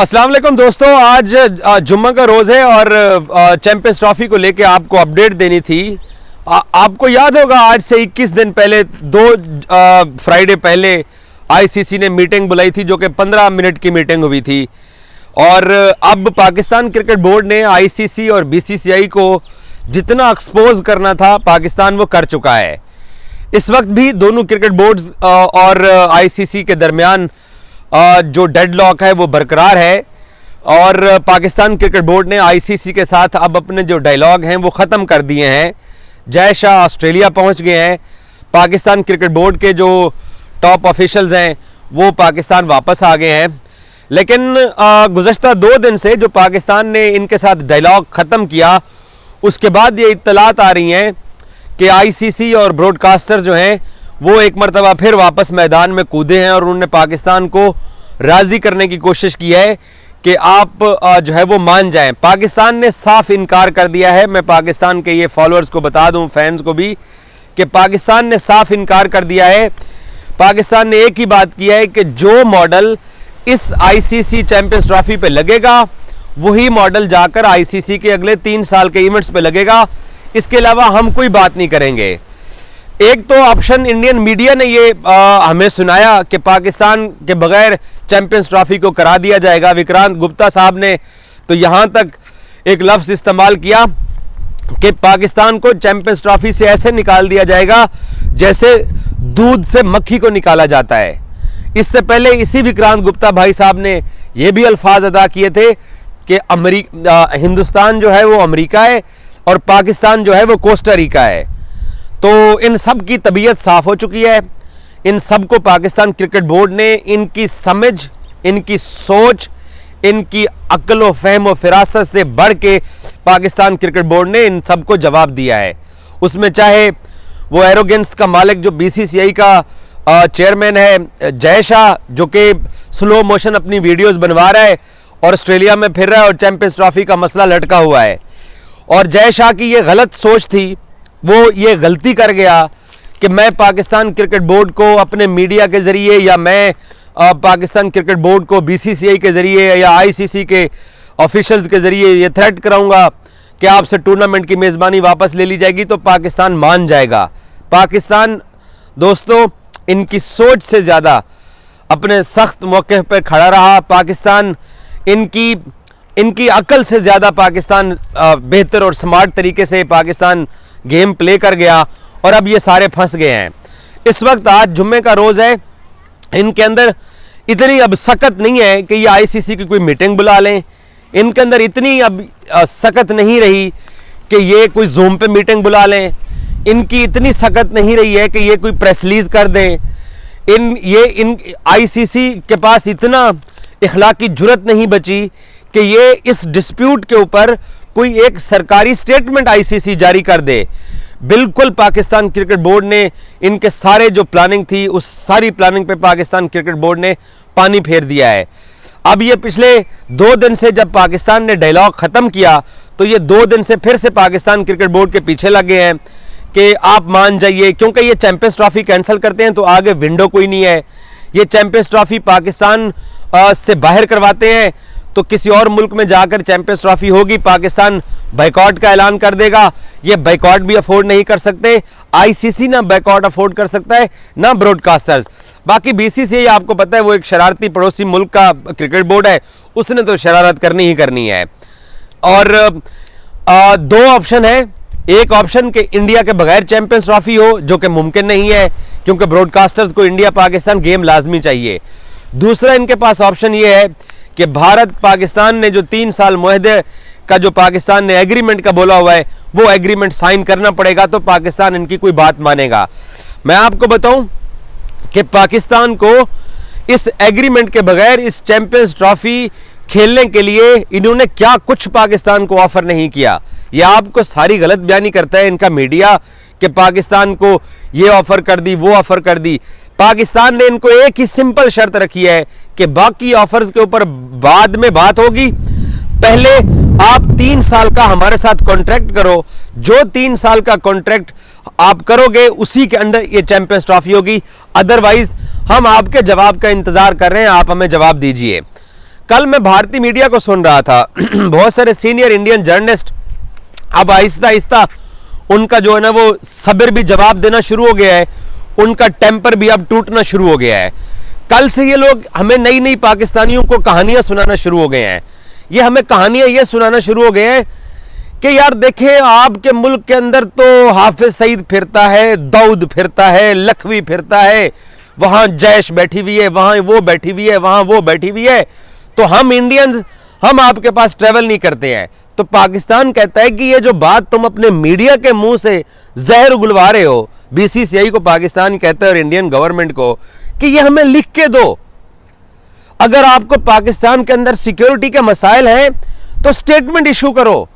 अस्सलाम वालेकुम दोस्तों, आज जुम्मा का रोज़ है और चैंपियंस ट्रॉफी को लेके आपको अपडेट देनी थी। आपको याद होगा आज से 21 दिन पहले फ्राइडे पहले आईसीसी ने मीटिंग बुलाई थी, जो कि 15 मिनट की मीटिंग हुई थी। और अब पाकिस्तान क्रिकेट बोर्ड ने आईसीसी और बीसीसीआई को जितना एक्सपोज करना था पाकिस्तान वो कर चुका है। इस वक्त भी दोनों क्रिकेट बोर्ड्स और आईसीसी के दरमियान जो डेडलॉक है वो बरकरार है और पाकिस्तान क्रिकेट बोर्ड ने आईसीसी के साथ अब अपने जो डायलॉग हैं वो ख़त्म कर दिए हैं। जय शाह ऑस्ट्रेलिया पहुंच गए हैं। पाकिस्तान क्रिकेट बोर्ड के जो टॉप ऑफिशियल्स हैं वो पाकिस्तान वापस आ गए हैं। लेकिन गुज़श्ता 2 दिन से जो पाकिस्तान ने इनके साथ डायलॉग ख़त्म किया, उसके बाद ये इत्तलात आ रही हैं कि आईसीसी और ब्रॉडकास्टर जो हैं वो एक मरतबा फिर वापस मैदान में कूदे हैं और उन्होंने पाकिस्तान को राज़ी करने की कोशिश की है कि आप जो है वो मान जाएं। पाकिस्तान ने साफ इनकार कर दिया है। मैं पाकिस्तान के ये फॉलोअर्स को बता दूं, फैंस को भी, कि पाकिस्तान ने साफ इनकार कर दिया है। पाकिस्तान ने एक ही बात की है कि जो मॉडल इस आईसीसी चैंपियंस ट्रॉफी पे लगेगा वही मॉडल जाकर आईसीसी के अगले 3 साल के इवेंट्स पे लगेगा। इसके अलावा हम कोई बात नहीं करेंगे। एक तो ऑप्शन इंडियन मीडिया ने ये हमें सुनाया कि पाकिस्तान के बगैर चैंपियंस ट्रॉफी को करा दिया जाएगा। विक्रांत गुप्ता साहब ने तो यहाँ तक एक लफ्ज़ इस्तेमाल किया कि पाकिस्तान को चैंपियंस ट्रॉफी से ऐसे निकाल दिया जाएगा जैसे दूध से मक्खी को निकाला जाता है। इससे पहले इसी विक्रांत गुप्ता भाई साहब ने ये भी अल्फाज अदा किए थे कि हिंदुस्तान जो है वो अमेरिका है और पाकिस्तान जो है वो कोस्टा रिका है। तो इन सब की तबीयत साफ़ हो चुकी है। इन सब को पाकिस्तान क्रिकेट बोर्ड ने इनकी समझ, इनकी सोच, इनकी अक्ल व फहम व फिरासत से बढ़ के पाकिस्तान क्रिकेट बोर्ड ने इन सब को जवाब दिया है। उसमें चाहे वो एरोगेंस का मालिक जो बीसीसीआई का चेयरमैन है जय शाह, जो कि स्लो मोशन अपनी वीडियोस बनवा रहा है और ऑस्ट्रेलिया में फिर रहा है और चैंपियंस ट्रॉफी का मसला लटका हुआ है। और जय शाह की ये गलत सोच थी, वो ये गलती कर गया कि मैं पाकिस्तान क्रिकेट बोर्ड को अपने मीडिया के ज़रिए या मैं पाकिस्तान क्रिकेट बोर्ड को बीसीसीआई के ज़रिए या आईसीसी के ऑफिशियल्स के ज़रिए ये थ्रेट कराऊंगा कि आपसे टूर्नामेंट की मेज़बानी वापस ले ली जाएगी तो पाकिस्तान मान जाएगा। पाकिस्तान दोस्तों इनकी सोच से ज़्यादा अपने सख्त मौके पर खड़ा रहा। पाकिस्तान इनकी अकल से ज़्यादा पाकिस्तान बेहतर और स्मार्ट तरीके से पाकिस्तान गेम प्ले कर गया और अब ये सारे फंस गए हैं। इस वक्त आज जुम्मे का रोज़ है। इनके अंदर इतनी अब सकत नहीं है कि ये आईसीसी की कोई मीटिंग बुला लें। इनके अंदर इतनी अब सकत नहीं रही कि ये कोई जूम पे मीटिंग बुला लें। इनकी इतनी सकत नहीं रही है कि ये कोई प्रेस रिलीज कर दें। इन आईसीसी के पास इतना इखलाकी जुर्रत नहीं बची कि ये इस डिस्प्यूट के ऊपर कोई एक सरकारी स्टेटमेंट आईसीसी जारी कर दे। बिल्कुल पाकिस्तान क्रिकेट बोर्ड ने इनके सारे जो प्लानिंग थी उस सारी प्लानिंग पे पाकिस्तान क्रिकेट बोर्ड ने पानी फेर दिया है। अब ये पिछले 2 दिन से जब पाकिस्तान ने डायलॉग ख़त्म किया तो ये 2 दिन से फिर से पाकिस्तान क्रिकेट बोर्ड के पीछे लगे हैं कि आप मान जाइए, क्योंकि ये चैंपियंस ट्रॉफी कैंसिल करते हैं तो आगे विंडो कोई नहीं है। ये चैंपियंस ट्रॉफी पाकिस्तान से बाहर करवाते हैं तो किसी और मुल्क में जाकर चैंपियंस ट्रॉफी होगी, पाकिस्तान बाइकआउट का ऐलान कर देगा। ये बाइकआउट भी अफोर्ड नहीं कर सकते। आईसीसी ना बाइकआउट अफोर्ड कर सकता है ना ब्रॉडकास्टर्स। बाकी बीसीसीआई आपको पता है वो एक शरारती पड़ोसी मुल्क का क्रिकेट बोर्ड है, उसने तो शरारत करनी ही करनी है। और 2 ऑप्शन है। एक ऑप्शन कि इंडिया के बगैर चैंपियंस ट्रॉफी हो, जो कि मुमकिन नहीं है क्योंकि ब्रॉडकास्टर्स को इंडिया पाकिस्तान गेम लाजमी चाहिए। दूसरा इनके पास ऑप्शन ये है कि भारत पाकिस्तान ने जो 3 साल मुआहदे का जो पाकिस्तान ने एग्रीमेंट का बोला हुआ है वो एग्रीमेंट साइन करना पड़ेगा तो पाकिस्तान इनकी कोई बात मानेगा। मैं आपको बताऊं कि पाकिस्तान को इस एग्रीमेंट के बगैर इस चैंपियंस ट्रॉफी खेलने के लिए इन्होंने क्या कुछ पाकिस्तान को ऑफर नहीं किया। यह आपको सारी गलत बयानी करता है इनका मीडिया कि पाकिस्तान को ये ऑफर कर दी, वो ऑफर कर दी। पाकिस्तान ने इनको एक ही सिंपल शर्त रखी है कि बाकी ऑफर्स के ऊपर बाद में बात होगी, पहले आप 3 साल का हमारे साथ कॉन्ट्रैक्ट करो। जो 3 साल का कॉन्ट्रैक्ट आप करोगे उसी के अंदर ये चैंपियंस ट्रॉफी होगी। अदरवाइज हम आपके जवाब का इंतजार कर रहे हैं, आप हमें जवाब दीजिए। कल मैं भारतीय मीडिया को सुन रहा था, बहुत सारे सीनियर इंडियन जर्नलिस्ट अब आहिस्ता आहिस्ता उनका जो है ना वो सब्र भी जवाब देना शुरू हो गया है, उनका टेम्पर भी अब टूटना शुरू हो गया है। कल से ये लोग हमें नई नई पाकिस्तानियों को कहानियां सुनाना शुरू हो गए हैं। ये हमें कहानियां ये सुनाना शुरू हो गए हैं कि यार देखें, आपके मुल्क के अंदर तो हाफिज सईद फिरता है, दाऊद फिरता है, लखवी फिरता है, वहां जैश बैठी हुई है, वहां वो बैठी हुई है, वहां वो बैठी हुई है, तो हम इंडियंस हम आपके पास ट्रेवल नहीं करते हैं। तो पाकिस्तान कहता है कि ये जो बात तुम अपने मीडिया के मुंह से जहर उगलवा रहे हो, बीसीसीआई को पाकिस्तान कहता है और इंडियन गवर्नमेंट को, कि ये हमें लिख के दो। अगर आपको पाकिस्तान के अंदर सिक्योरिटी के मसाइल हैं तो स्टेटमेंट इशू करो।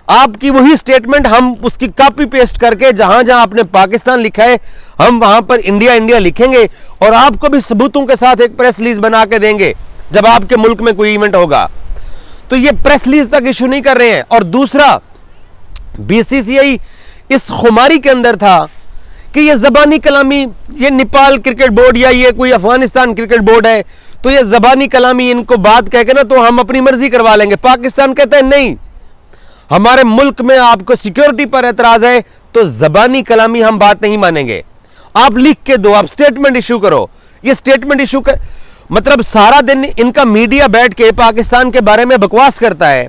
आपकी वही स्टेटमेंट हम उसकी कॉपी पेस्ट करके जहां जहां आपने पाकिस्तान लिखा है हम वहां पर इंडिया इंडिया लिखेंगे और आपको भी सबूतों के साथ एक प्रेस रिलीज बना के देंगे जब आपके मुल्क में कोई इवेंट होगा। तो ये प्रेस रिलीज तक इशू नहीं कर रहे हैं। और दूसरा, बीसीसीआई इस खुमारी के अंदर था कि ये जबानी कलामी, ये नेपाल क्रिकेट बोर्ड या ये कोई अफगानिस्तान क्रिकेट बोर्ड है तो ये जबानी कलामी इनको बात कह के ना तो हम अपनी मर्जी करवा लेंगे। पाकिस्तान कहता है नहीं, हमारे मुल्क में आपको सिक्योरिटी पर एतराज है तो जबानी कलामी हम बात नहीं मानेंगे, आप लिख के दो, आप स्टेटमेंट इशू करो। ये स्टेटमेंट इशू कर मतलब सारा दिन इनका मीडिया बैठ के पाकिस्तान के बारे में बकवास करता है,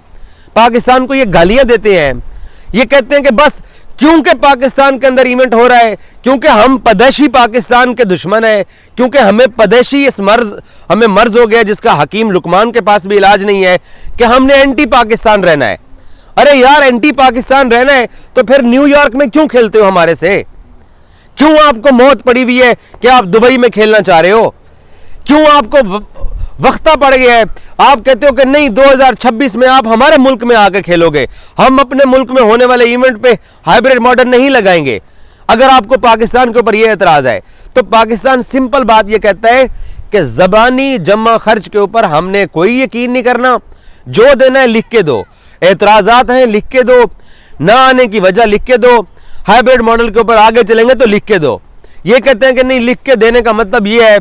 पाकिस्तान को ये गालियां देते हैं, ये कहते हैं कि बस क्योंकि पाकिस्तान के अंदर इवेंट हो रहा है, क्योंकि हम पदेशी पाकिस्तान के दुश्मन है, क्योंकि हमें पदेशी इस हमें मर्ज हो गया जिसका हकीम लुकमान के पास भी इलाज नहीं है कि हमने एंटी पाकिस्तान रहना है। अरे यार, एंटी पाकिस्तान रहना है तो फिर न्यूयॉर्क में क्यों खेलते हो हमारे से? क्यों आपको मौत पड़ी हुई है कि आप दुबई में खेलना चाह रहे हो? क्यों आपको वक्ता पड़ गया है? आप कहते हो कि नहीं 2026 में आप हमारे मुल्क में आकर खेलोगे, हम अपने मुल्क में होने वाले इवेंट पे हाइब्रिड मॉडल नहीं लगाएंगे। अगर आपको पाकिस्तान के ऊपर यह एतराज है तो पाकिस्तान सिंपल बात यह कहता है कि जबानी जमा खर्च के ऊपर हमने कोई यकीन नहीं करना, जो देना है लिख के दो, एतराजात हैं लिख के दो, ना आने की वजह लिख के दो, हाइब्रिड मॉडल के ऊपर आगे चलेंगे तो लिख के दो। ये कहते हैं कि नहीं, लिख के देने का मतलब ये है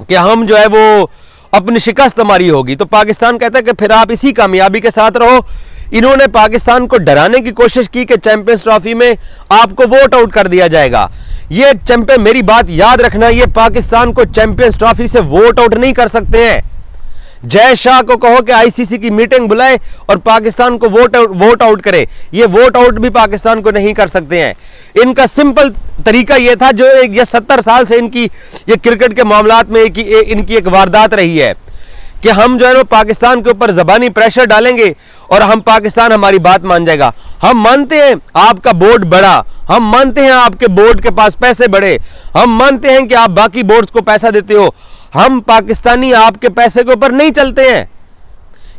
कि हम जो है वो अपनी शिकस्त हमारी होगी। तो पाकिस्तान कहता है कि फिर आप इसी कामयाबी के साथ रहो। इन्होंने पाकिस्तान को डराने की कोशिश की कि चैंपियंस ट्रॉफी में आपको वोट आउट कर दिया जाएगा। ये चैंपियन, मेरी बात याद रखना, ये पाकिस्तान को चैंपियंस ट्रॉफी से वोट आउट नहीं कर सकते हैं। जय शाह को कहो कि आईसीसी की मीटिंग बुलाए और पाकिस्तान को वोट आउट करे, ये वोट आउट भी पाकिस्तान को नहीं कर सकते हैं। इनका सिंपल तरीका ये था, जो ये 70 साल से इनकी ये क्रिकेट के मामलात में इनकी एक वारदात रही है कि हम जो है पाकिस्तान के ऊपर जबानी प्रेशर डालेंगे और हम पाकिस्तान हमारी बात मान जाएगा। हम मानते हैं आपका बोर्ड बड़ा, हम मानते हैं आपके बोर्ड के पास पैसे बड़े, हम मानते हैं कि आप बाकी बोर्ड्स को पैसा देते हो, हम पाकिस्तानी आपके पैसे के ऊपर नहीं चलते हैं।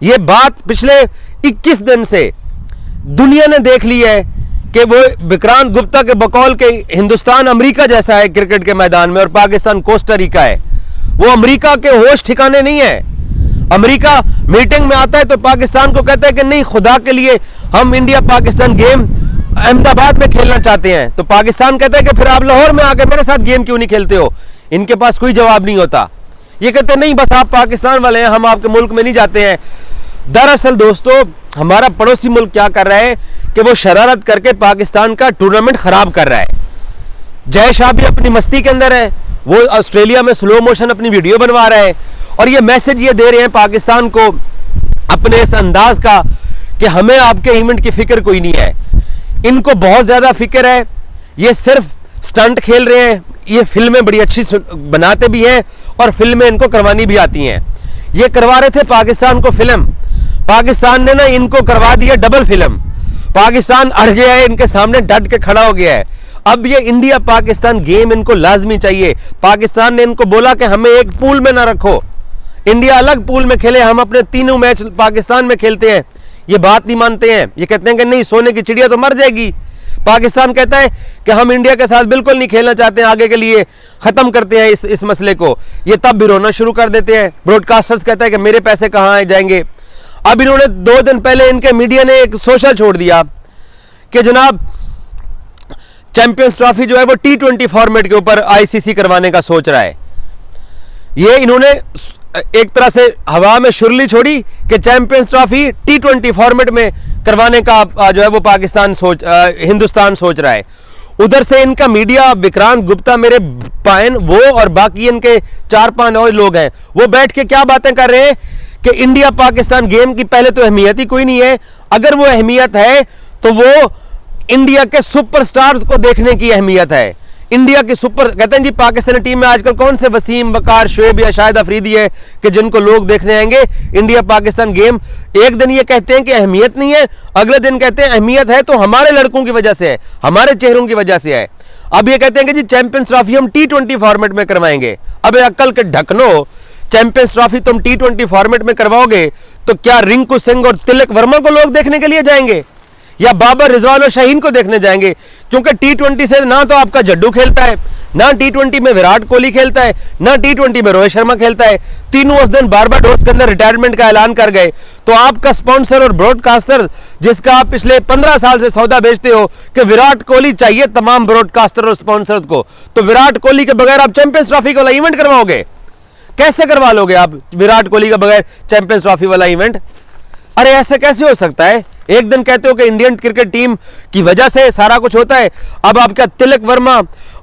यह बात पिछले 21 दिन से दुनिया ने देख ली है कि वो विक्रांत गुप्ता के बकौल के हिंदुस्तान अमेरिका जैसा है क्रिकेट के मैदान में और पाकिस्तान कोस्टा रिका है। वो अमेरिका के होश ठिकाने नहीं है। अमेरिका मीटिंग में आता है तो पाकिस्तान को कहता है कि नहीं, खुदा के लिए हम इंडिया पाकिस्तान गेम अहमदाबाद में खेलना चाहते हैं। तो पाकिस्तान कहता है कि फिर आप लाहौर में आकर मेरे साथ गेम क्यों नहीं खेलते हो? इनके पास कोई जवाब नहीं होता। ये कहते नहीं, बस आप पाकिस्तान वाले हैं, हम आपके मुल्क में नहीं जाते हैं। दरअसल दोस्तों, हमारा पड़ोसी मुल्क क्या कर रहा है कि वो शरारत करके पाकिस्तान का टूर्नामेंट खराब कर रहा है। जय शाह भी अपनी मस्ती के अंदर है, वो ऑस्ट्रेलिया में स्लो मोशन अपनी वीडियो बनवा रहा है और ये मैसेज ये दे रहे हैं पाकिस्तान को अपने इस अंदाज का कि हमें आपके इवेंट की फिक्र कोई नहीं है। इनको बहुत ज्यादा फिक्र है, ये सिर्फ स्टंट खेल रहे हैं। ये फिल्में बड़ी अच्छी बनाते भी हैं और फिल्में इनको करवानी भी आती हैं। ये करवा रहे थे पाकिस्तान को फिल्म, पाकिस्तान ने ना इनको करवा दिया डबल फिल्म। पाकिस्तान अड़ गया है, इनके सामने डट के खड़ा हो गया है। अब ये इंडिया पाकिस्तान गेम इनको लाजमी चाहिए। पाकिस्तान ने इनको बोला कि हमें एक पूल में ना रखो, इंडिया अलग पूल में खेले, हम अपने तीनों मैच पाकिस्तान में खेलते हैं। ये बात नहीं मानते हैं, ये कहते हैं कि नहीं, सोने की चिड़िया तो मर जाएगी। पाकिस्तान कहता है कि हम इंडिया के साथ बिल्कुल नहीं खेलना चाहते हैं, आगे के लिए खत्म करते हैं इस मसले को। ये तब भी रोना शुरू कर देते हैं। ब्रॉडकास्टर्स कहता है कि मेरे पैसे कहाँ जाएंगे। अब इन्होंने 2 दिन पहले इनके मीडिया ने एक सोशल छोड़ दिया कि जनाब चैंपियंस ट्रॉफी जो है वो T20 फॉर्मेट के ऊपर आईसीसी करवाने का सोच रहा है। ये इन्होंने एक तरह से हवा में शुरली छोड़ी कि चैंपियंस ट्रॉफी T20 फॉर्मेट में करवाने का जो है वो हिंदुस्तान सोच रहा है। उधर से इनका मीडिया विक्रांत गुप्ता, मेरे पायन, वो और बाकी इनके 4-5 और लोग हैं, वो बैठ के क्या बातें कर रहे हैं कि इंडिया पाकिस्तान गेम की पहले तो अहमियत ही कोई नहीं है। अगर वो अहमियत है तो वो इंडिया के सुपरस्टार्स को देखने की अहमियत है। इंडिया की कहते हैं जी पाकिस्तानी टीम में आजकल कौन से वसीम, वकार, शुएब या शाहिद अफरीदी है कि जिनको लोग देखने आएंगे। इंडिया पाकिस्तान गेम एक दिन ये कहते हैं कि अहमियत नहीं है, अगले दिन कहते हैं अहमियत है तो हमारे लड़कों की वजह से है, हमारे चेहरों की वजह से है। अब ये कहते हैं कि जी चैंपियंस ट्रॉफी हम T20 फॉर्मेट में करवाएंगे। अब अक्ल के ढकनो, चैंपियंस ट्रॉफी तुम T20 फॉर्मेट में करवाओगे तो क्या रिंकू सिंह और तिलक वर्मा को लोग देखने के लिए जाएंगे या बाबर, रिजवान और शाहीन को देखने जाएंगे? क्योंकि T20 से ना तो आपका जड्डू खेलता है, ना T20 में विराट कोहली खेलता है, ना T20 में रोहित शर्मा खेलता है। तीनों उस दिन बारबाडोस के अंदर रिटायरमेंट का ऐलान कर गए। तो आपका स्पॉन्सर और ब्रॉडकास्टर जिसका आप पिछले 15 साल से सौदा बेचते हो कि विराट कोहली चाहिए तमाम ब्रॉडकास्टर और स्पॉन्सर्स को, तो विराट कोहली के बगैर आप चैंपियंस ट्रॉफी वाला इवेंट करवाओगे? कैसे करवा लोगे आप विराट कोहली के बगैर चैंपियंस ट्रॉफी वाला इवेंट? अरे ऐसे कैसे हो सकता है? एक दिन कहते हो कि इंडियन क्रिकेट टीम की वजह से सारा कुछ होता है, अब आपका तिलक वर्मा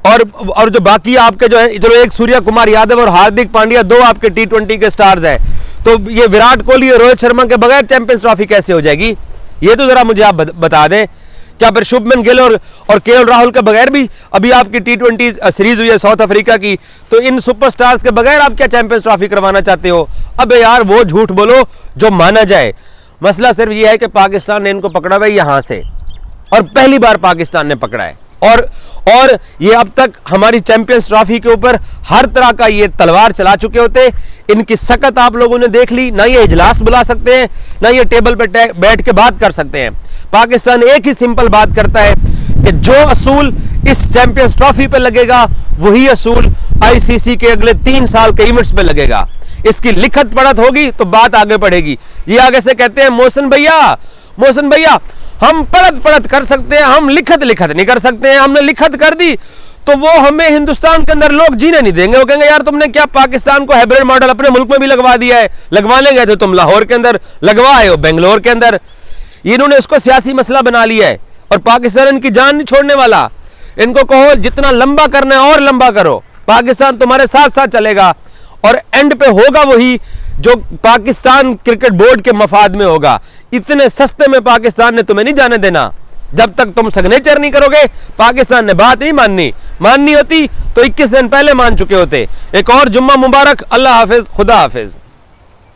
और जो बाकी आपके जो है, चलो एक सूर्य कुमार यादव और हार्दिक पांड्या, दो आपके T20 के स्टार्स हैं, तो ये विराट कोहली और रोहित शर्मा के बगैर चैंपियंस ट्रॉफी कैसे हो जाएगी? ये तो जरा मुझे आप बता दें। क्या फिर शुभमन गिल और KL राहुल के बगैर भी अभी आपकी T20 सीरीज हुई है साउथ अफ्रीका की, तो इन सुपरस्टार्स के बगैर आप क्या चैंपियंस ट्रॉफी करवाना चाहते हो? अबे यार वो झूठ बोलो जो माना जाए। मसला सिर्फ ये है कि पाकिस्तान ने इनको पकड़ा हुआ है यहां से, और पहली बार पाकिस्तान ने पकड़ा है, और ये अब तक हमारी चैंपियंस ट्रॉफी के ऊपर हर तरह का ये तलवार चला चुके होते। इनकी सकत आप लोगों ने देख ली, ना ये इजलास बुला सकते हैं, ना ये टेबल पे बैठ के बात कर सकते हैं। पाकिस्तान एक ही सिंपल बात करता है कि जो असूल इस चैंपियंस ट्रॉफी पे लगेगा वही असूल ICC के अगले 3 साल के इवेंट्स पे लगेगा। इसकी लिखत पढ़त होगी तो बात आगे बढ़ेगी। ये आगे से कहते हैं मोहसिन भैया हम पढ़त कर सकते हैं, हम लिखत नहीं कर सकते हैं। हमने लिखत कर दी तो वो हमें हिंदुस्तान के अंदर लोग जीने नहीं देंगे। वो कहेंगे यार तुमने क्या पाकिस्तान को हाइब्रिड मॉडल अपने मुल्क में भी लगवा दिया है? लगवाने गए थे तुम लाहौर के अंदर, लगवाए हो बेंगलोर के अंदर। इन्होंने इसको सियासी मसला बना लिया है और पाकिस्तान इनकी जान नहीं छोड़ने वाला। इनको कहो जितना लंबा करना है और लंबा करो, पाकिस्तान तुम्हारे साथ साथ चलेगा और एंड पे होगा वही जो पाकिस्तान क्रिकेट बोर्ड के मफाद में होगा। इतने सस्ते में पाकिस्तान ने तुम्हें नहीं जाने देना। जब तक तुम सिग्नेचर नहीं करोगे, पाकिस्तान ने बात नहीं माननी होती तो 21 दिन पहले मान चुके होते। एक और जुम्मा मुबारक। अल्लाह हाफिज, खुदा हाफिज।